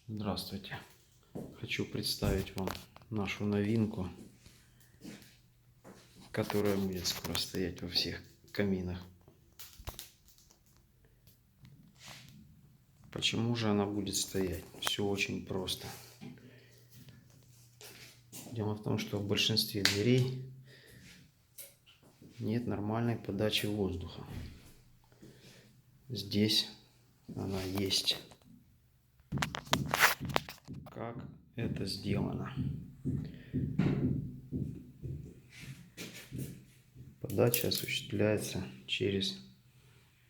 Здравствуйте! Хочу представить вам нашу новинку, которая будет скоро стоять во всех каминах. Почему же она будет стоять? Все очень просто. Дело в том, что в большинстве дверей нет нормальной подачи воздуха. Здесь она есть. Как это сделано? Подача осуществляется через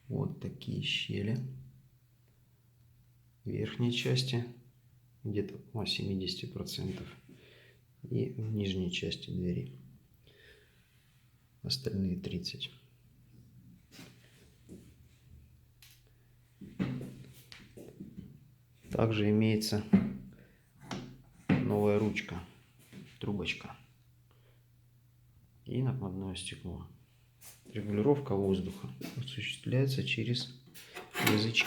вот такие щели в верхней части, где-то о 70%, и в нижней части двери остальные 30%. Также имеется новая ручка, трубочка и накладное стекло. Регулировка воздуха осуществляется через язычки.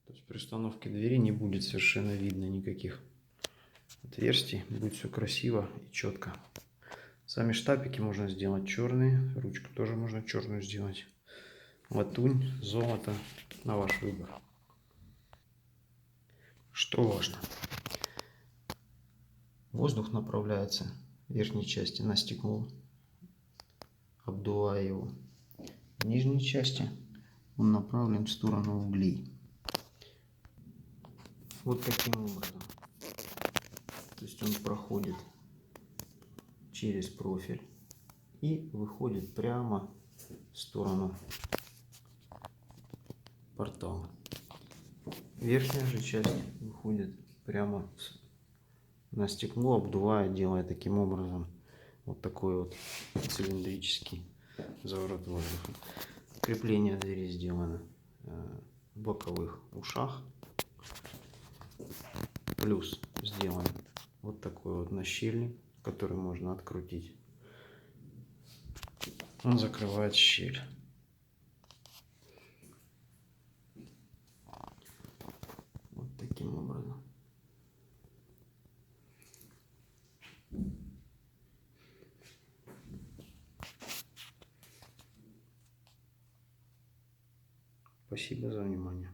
То есть при установке двери не будет совершенно видно никаких отверстий, будет все красиво и четко. Сами штапики можно сделать черные, ручку тоже можно черную сделать. Латунь, золото, на ваш выбор. Что важно? Воздух направляется в верхней части на стекло, обдувая его. В нижней части он направлен в сторону углей. Вот таким образом. То есть он проходит через профиль и выходит прямо в сторону портала. Верхняя же часть выходит прямо на стекло, обдувая, делая таким образом вот такой вот цилиндрический заворот воздуха. Крепление двери сделано в боковых ушах. Плюс сделан вот такой вот нащильник, который можно открутить. Он закрывает щель. Вот таким образом. Спасибо за внимание.